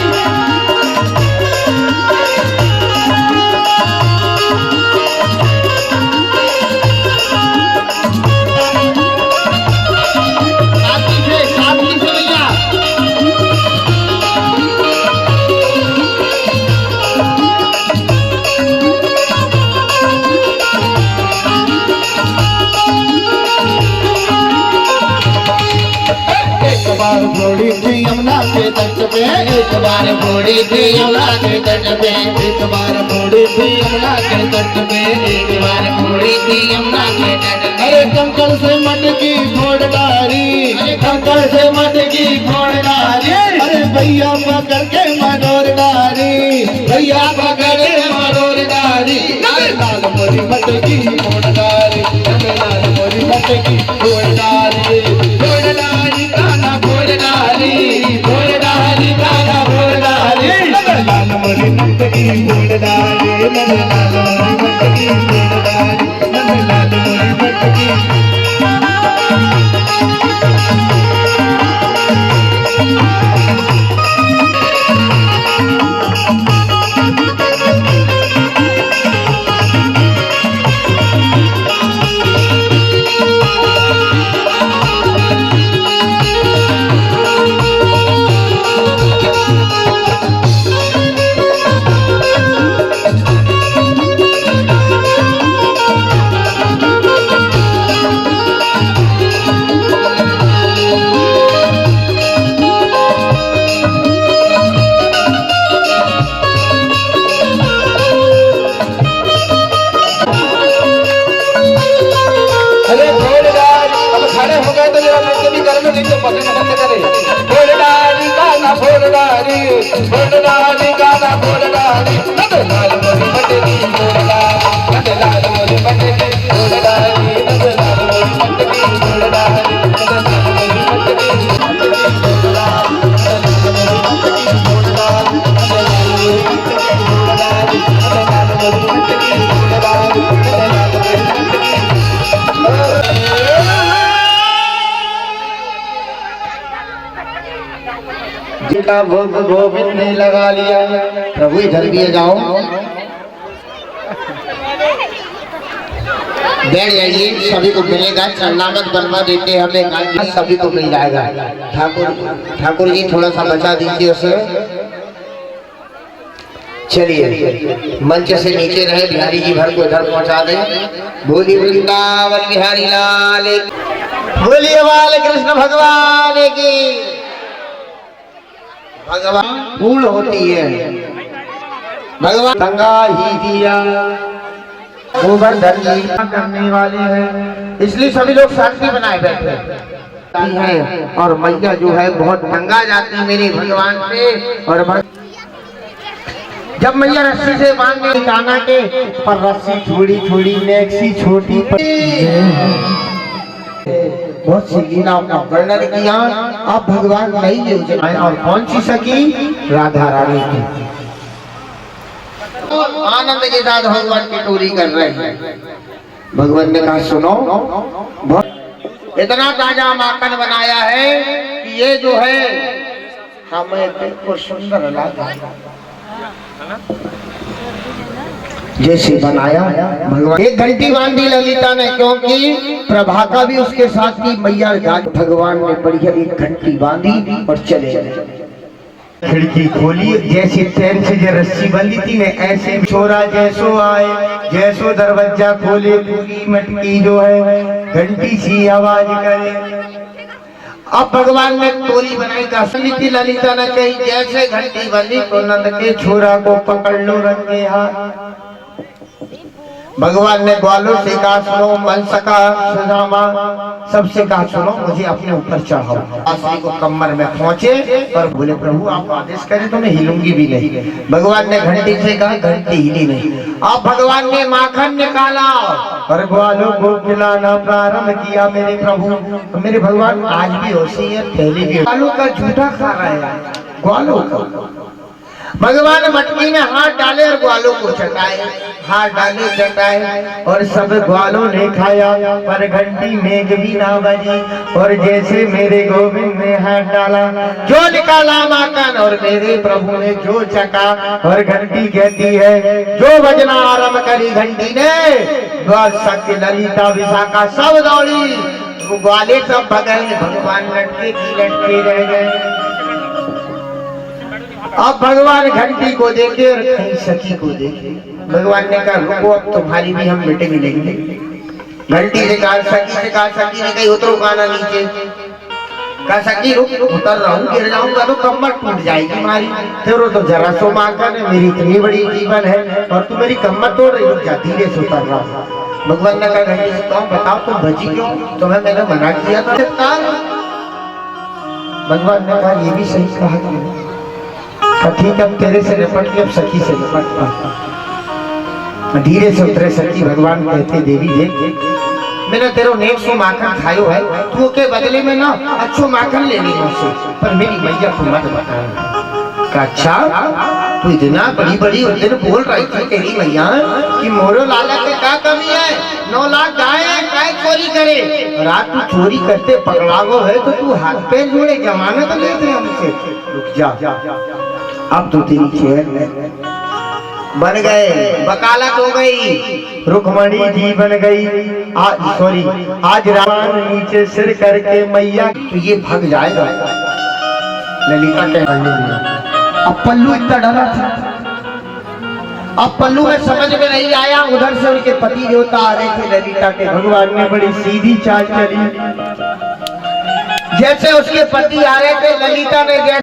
घोड़ी थी यमुना के तट पे, एक बार घोड़ी थी यमुना के तट पे, एक बार घोड़ी थी यमुना के तट पे, एक बार घोड़ी थी यमुना के तट पे। अरे कंकड़ से मटकी फोड़ डारी, अरे कंकड़ से मटकी फोड़ डारी, अरे भैया पकड़ के मरोड़ डारी, भैया पकड़ के मरोड़ डारी, लाल मोरी मटकी फोड़ डारी, लाल मोरी मटकी फोड़ डारी, फोड़ डारी गाना फोड़ डारी, फोड़ डारी गाना फोड़ डारी, लाल मोरी मटकी फोड़ डारी, लाल मोरी मटकी फोड़ डारी, लाल मोरी मटकी। जिनका भोग गोविंद ने लगा लिया, प्रभु इधर भी जाओ।
बैठ जाइए, सभी को मिलेगा। सलामत बनवा देते हमें, गाड़ी सभी को मिल जाएगा। ठाकुर जी थोड़ा सा बचा दीजिए उसे। चलिए मंच से नीचे रहे, बिहारी जी भर को इधर पहुंचा दें। बोलिए वृंदावन बिहारी लाल, बोलिए बाल कृष्ण भगवान की। भगवान पूर्ण होती है, भगवान गंगा ही दिया गोवर्धन जी करने वाले हैं, इसलिए सभी लोग शांति बनाए बैठे हैं। और मैया जो है बहुत गंगा जाती है मेरे भगवान पे। और जब मैया रस्सी से बांधने काना के पर रस्सी थोड़ी थोड़ी नेक्सी छोटी बहुत सी लीला का वर्णन किया। अब भगवान नहीं है और कौन सी सखी राधा रानी की आनंद के साथ भगवान की टोरी कर रहे हैं। भगवान ने कहा सुनो, इतना ताजा माखन बनाया है कि ये जो है हमें बिल्कुल सुंदर लगा जैसे बनाया भगवान। एक घंटी बांधी ललिता ने, क्योंकि प्रभा का भी उसके साथ ही मैया भगवान ने बढ़िया एक घंटी बांधी और चले गए। खिड़की खोली, जैसे ट्रेन से जो रस्सी बंधी थी मैं ऐसे छोरा जैसो आए, जैसो दरवाजा खोले पूरी मटकी जो है घंटी सी आवाज करे। अब भगवान ने टोली बनाई का थी। ललिता ने कही जैसे घंटी बंधी तो नंद के छोरा को पकड़ लो रंगे हाथ। भगवान ने ग्वालों से कहा सुनो, मन सका सुदामा सबसे कहा सुनो, मुझे अपने ऊपर चढ़ाओ। आसरी को कमर में पहुंचे और बोले प्रभु आप आदेश करें तो मैं हिलूंगी भी नहीं। भगवान ने घंटी से कहा, घंटी हिली नहीं। अब भगवान ने माखन निकाला और ग्वालों को खिलाना प्रारंभ किया। मेरे प्रभु मेरे भगवान आज भी होशी है, पहले भी ग्वालों का झूठा खा रहे हैं, ग्वालों का। भगवान मटकी में हाथ डाले और ग्वालों को चटाए, हाथ डाले चटाए और सब ग्वालों ने खाया, पर घंटी मेघ भी ना बजी। और जैसे मेरे गोविंद ने हाथ डाला जो निकाला माखन और मेरे प्रभु ने जो चका। और घंटी कहती है जो बजना आरंभ करी घंटी ने, शक्ति ललिता विशाखा सब दौड़ी, ग्वाले सब भगल, भगवान लटके की लटके रह गए। अब भगवान घंटी को देखे और कहीं सखी को देखे। भगवान ने कहा रुको, अब तुम्हारी भी हम मिटे मिलेंगे। घंटी से कहा सखी से कहा, सखी ने कही उतरो गाना नीचे। कहा सखी रुक, उतर रहा हूँ, गिर जाऊंगा तो कमर टूट जाएगी हमारी। तेरो तो जरा सो माखन है, मेरी इतनी बड़ी जीवन है और तू मेरी कमर तोड़ रही, रुक जा, धीरे से उतर रहा। भगवान ने कहा घंटी से कहो बताओ तुम बची क्यों, तुम्हें मैंने मना किया था। भगवान ने कहा ये भी सही कहा कि ठीक है, तेरे से निपट के अब सखी से निपट पा। धीरे से उतरे सखी। भगवान कहते देवी देख मैंने तेरो नेक सो माखन खायो है, तू के बदले में ना अच्छो माखन ले ली मुझसे, पर मेरी मैया को मत बता। अच्छा तू इतना बड़ी बड़ी उस दिन बोल रही थी तेरी मैया कि मोरो लाला के क्या कमी है, 9 लाख गाय है, काय चोरी करे। रात तू चोरी करते पकड़ागो है तो तू हाथ पैर जोड़े जमानत लेते हमसे। रुक जा, अब तो तेरी चेहर बन गए, वकालत हो गई, रुक्मणी जी बन गई। आज रावण नीचे सिर करके मैया तो ये भाग जाएगा। ललिता के अब पल्लू इतना डरा था, अब पल्लू में समझ में नहीं आया। उधर से उनके पति देवता आ रहे थे ललिता के। भगवान ने बड़ी सीधी चाल चली, जैसे उसके पति आ रहे थे ललिता ने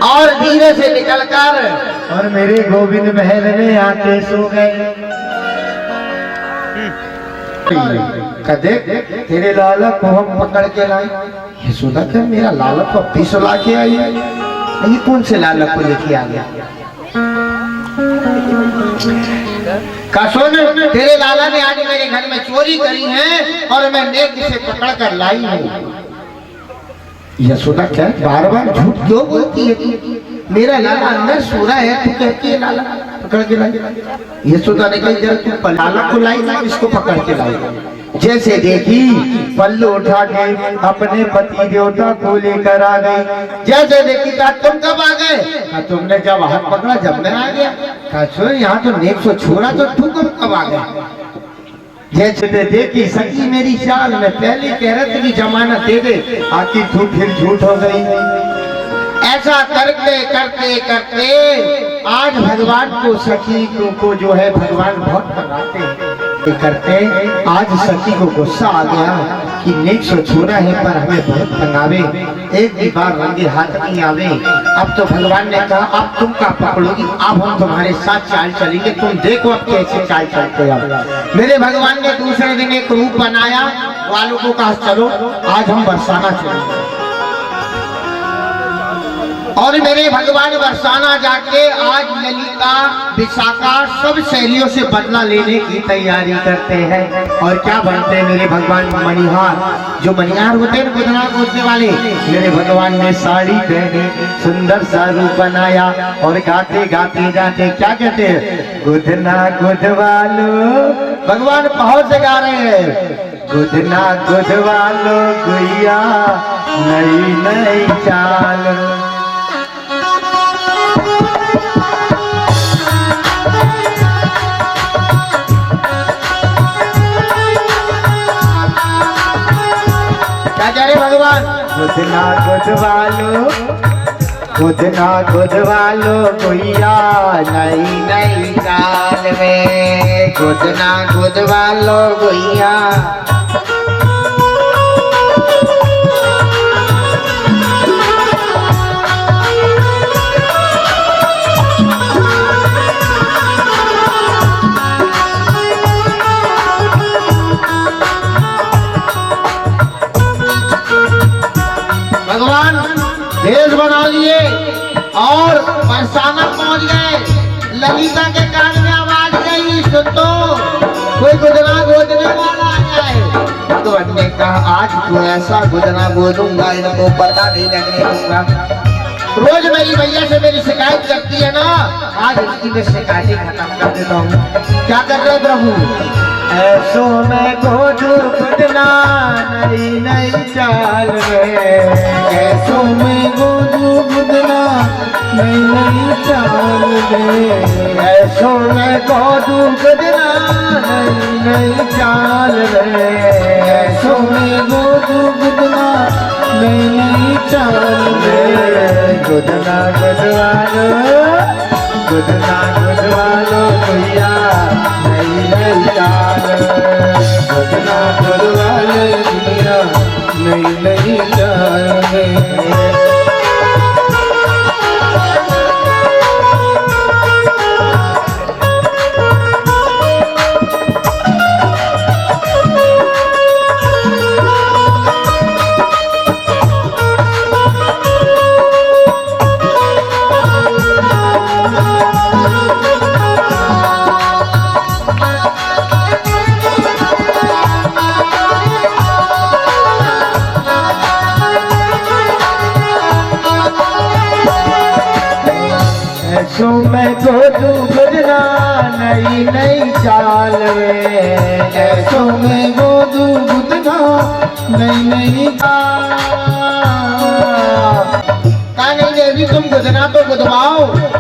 और धीरे से निकलकर और मेरे गोविंद महल में आके सो गए। देख तेरे लाला को हम पकड़ के लाए। ये सुना क्या मेरा लाला को अपनी सुला के आई है, ये कौन से लाला को लेके आ गया। सुन तेरे लाला ने आज मेरे घर में चोरी करी है और मैं नेक से पकड़ कर लाई हूँ। यशोदा क्या बार बार झूठ क्यों बोलती है तू, मेरा लाला अंदर सो रहा है, तू कहती है लाला पकड़ के लाई। यशोदा ने कही जरा तू लाला को लाई ना, इसको पकड़ के लाई। जैसे देखी पल्लू उठा के अपने पति देवता को लेकर आ गई। जैसे देखी कहा तुम कब आ गए, तुमने जब हाथ पकड़ा जब मैं आ गया। कहा यहाँ तो नेक सो छोड़ा तो तू कब आ गया। जैसे देखी सकी मेरी चाल में पहले कह रहे थे कि जमानत दे दे, आखिर तू फिर झूठ हो गई। ऐसा करते करते करते आज भगवान को सखी को जो है भगवान बहुत तंगाते हैं। करते आज सखी को गुस्सा आ गया कि नेक सो छोरा है पर हमें बहुत तंगावे, एक भी बार रंगे हाथ नहीं आवे। अब तो भगवान ने कहा अब तुम का पकड़ोगी, अब हम तुम्हारे साथ चाल चलेंगे, तुम देखो अब कैसे चाल चलते हो। मेरे भगवान ने दूसरे दिन एक रूप बनाया, वालों को कहा चलो आज हम बरसाना चलेंगे। और मेरे भगवान बरसाना जाके आज ललिता विशाखा सब सहेलियों से बदला लेने की तैयारी करते हैं। और क्या बनते हैं मेरे भगवान? मणिहार। जो मणिहार होते हैं गुदना गोदने वाले, मेरे भगवान ने साड़ी पहने सुंदर सा रूप बनाया और गाते गाते जाते क्या कहते हैं? गुदना गुदवालो। भगवान पहुंच गा रहे हैं, गुदना गुदवालो गुइया नई नई चाल। भगवान गुदना गुदवालो गुइया नई नई चाल में, गुदना गुदवालो गुइया। भगवान भेष बना लिए और बरसाना पहुंच गए। ललिता के कान में आवाज गई, सुन तो कोई गुदना गोदने वाला आ जाए। भगवान ने कहा आज तो ऐसा गुदना गोदूंगा इनको पता नहीं लगने दूंगा। रोज मेरी भैया से मेरी शिकायत करती है ना, आज इसकी मैं शिकायतें खत्म कर देता हूँ। क्या कर रहे प्रभु? ऐसो मैं गोदू गुदना नई नई चाल में, ऐसो मैं गोदू गुदना नई नई चाल में, ऐसो मैं गोदू गुदना नई नई चाल में, ऐसो मैं गोदू गुदना नई नई चाल में। गुदना गुदवालो गुदना गुदवालो भैया नई नई चाल, गुदना गुदवालो भैया नई नई चाल में। ऐसो मैं गोदू गुदना नई नई चाल में, ऐसो मैं गोदू गुदना नई नई चाल। नहीं देवी तुम गुदना तो गुदवाओ,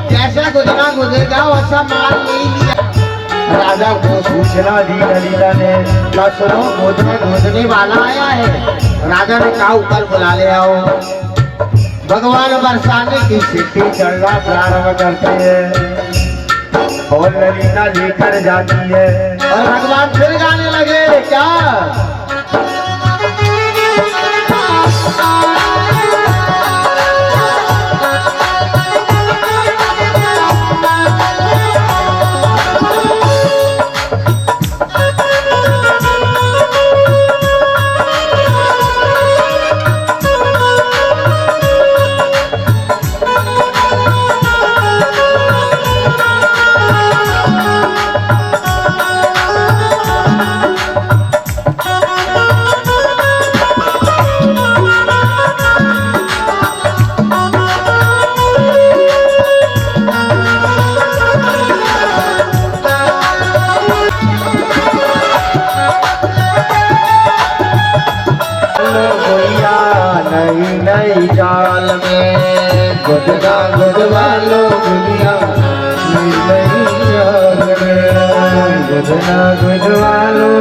जैसा गुदना गुदेगा वैसा माल नहीं लिया। राजा को सूचना दी ललिता ने, क्या सुनो गोदने वाला आया है। राजा ने कहा ऊपर बुला ले आओ। भगवान बरसाने की सिद्धि चढ़ना प्रारंभ करते हैं और ललिता लेकर जाती है और भगवान फिर गाने लगे। क्या नई चाल में, गुदना गुदवालो दुनिया नई नई चाल में, गुदना गुदवालो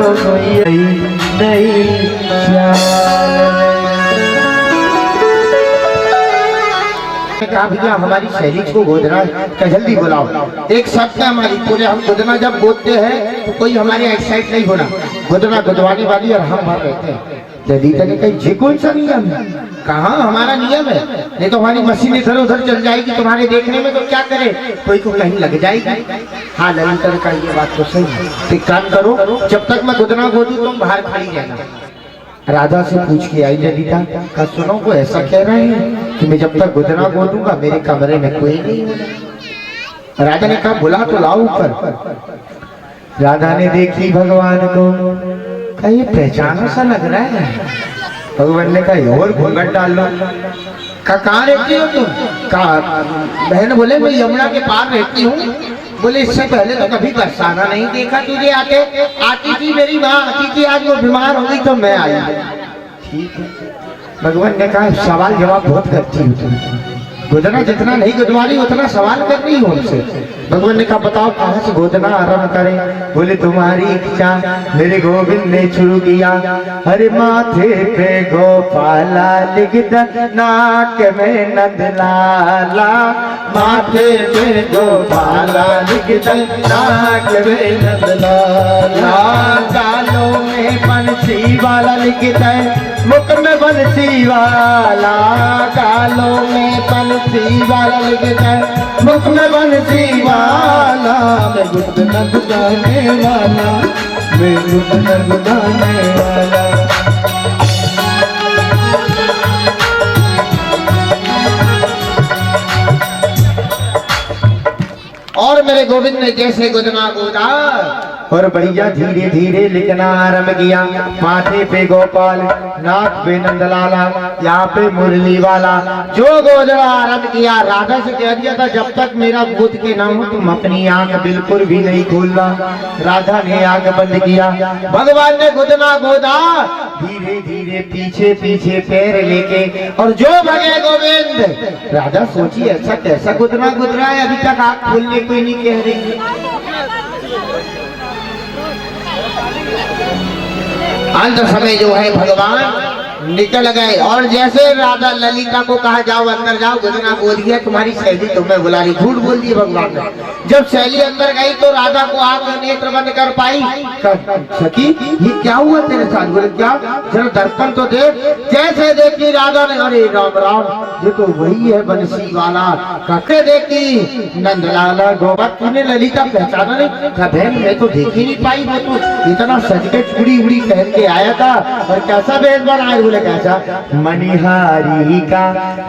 कहा भैया हमारी सहेली को गोदना का जल्दी बुलाओ। एक शब्द है हमारी, पूरे हम गोदना जब बोलते हैं तो कोई हमारे एक्साइट नहीं होना, गोदना गोदवाने वाली और हम भर रहते हैं। ललिता ने कहा ये कौन सा नियम है? कहाँ हमारा नियम है, नहीं तो हमारी मशीन इधर उधर चल जाएगी तुम्हारे देखने में, तो क्या करे, कोई को कहीं लग जाएगी। हाँ ललिता ने कहा ये बात तो सही है, एक काम करो जब तक मैं गोदना गोदूं तुम बाहर खड़ी रहना। राधा से पूछ के आई ललिता, का सुनो को ऐसा कह रहे हैं कि मैं जब तक गोदना गोदूंगा मेरे कमरे में कोई नहीं होगा। राधा ने कहा बुला तो लाओ ऊपर। राधा ने देखी भगवान को, कहा ये पहचाना सा लग रहा है। भगवान ने कहा और घूंघट डाल लो। कहाँ रहती हो तुम? कहा बहन बोले मैं यमुना के पार रहती हूँ। बोले इससे पहले तो कभी बरसाना नहीं देखा तुझे आते। आती थी मेरी माँ आती थी, आज वो बीमार हो गई तो मैं आई। ठीक है। भगवान ने कहा सवाल जवाब बहुत करती हो तुम, गोदना जितना नहीं गुदवारी उतना सवाल कर रही हो हमसे। भगवान ने कहा बताओ कहाँ से गोदना आरम्भ करें? बोले तुम्हारी इच्छा। मेरे गोविंद ने शुरू किया, अरे माथे पे गोपाला लिख द, नाक में नंदलाला, माथे पे गोपाला लिख द, नाक में नंदलाला, गालों में बंसी वाला लिख द, मुख में बंसी वाला, गालों में बंसी वाला लिख द, मुख में बंसी वाला, मैं गुद न गुदाने वाला, मैं गुद न गुदाने वाला। और मेरे गोविंद ने जैसे गुदना गोदा और बढ़िया धीरे धीरे लिखना आरंभ किया। माथे पे गोपाल, नाक पे नंदलाला, यहाँ पे मुरली वाला, जो गोदना आरंभ किया। राधा से कह दिया था जब तक मेरा गोद के ना हो तुम अपनी आंख बिल्कुल भी नहीं खोलना। राधा ने आंख बंद किया। भगवान ने गुदना गोदा, धीरे धीरे पीछे पीछे पैर लेके, और जो भगे गोविंद। राधा सोची ऐसा कैसा गुदना गुद रहा है, अभी तक आंख खोलने कोई नहीं कह रही। अंत समय जो है भगवान निकल गए, और जैसे राधा ललिता को कहा जाओ अंदर जाओ, गोदना बोल दिया तुम्हारी सहेली तुम्हें बुला रही। झूठ बोल दिए भगवान ने। जब सहेली अंदर गई तो राधा को आंख नेत्र बंद कर पाई। सखी ये क्या हुआ तेरे साथ? बोले क्या? जरा दर्पण तो देख। जैसे देखी राधा ने, अरे राम राम ये तो वही है बंसी वाला। कखे देखी नंदलाला गोबर, तूने ललिता पहचाना नहीं? बहन मैं तो देख ही नहीं पाई, वो तो इतना सज के चूड़ी उड़ी पहन के आया था, और कैसा वेश बनाया? बोले कैसा? मणिहारी का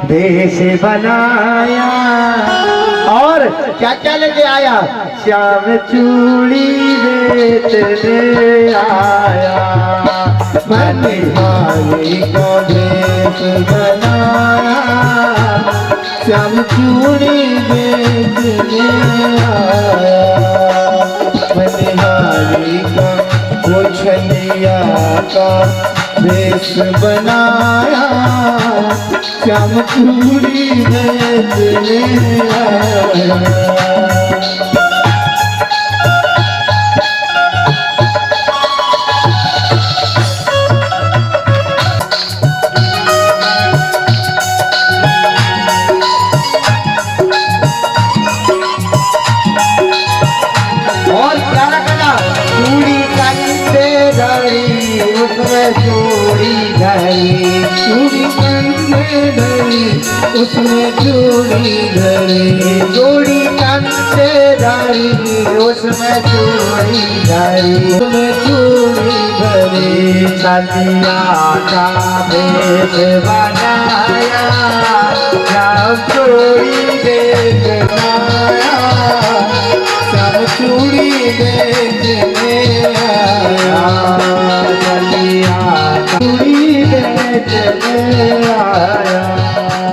वेश बनाया, और क्या क्या लेके आया? श्याम चूड़ी बेचने आया, मणिहारी का वेश बनाया, श्याम चूड़ी बेचने आया, मणिहारी का छलिया का वेश बनाया, श्याम चूड़ी बेचने आया। उसमें चूड़ी धरी, चूड़ी कंधे धरी, उसमें चूड़ी धरी, उसमें चूड़ी धरी, सतिया का वेश बनाया, श्याम चूड़ी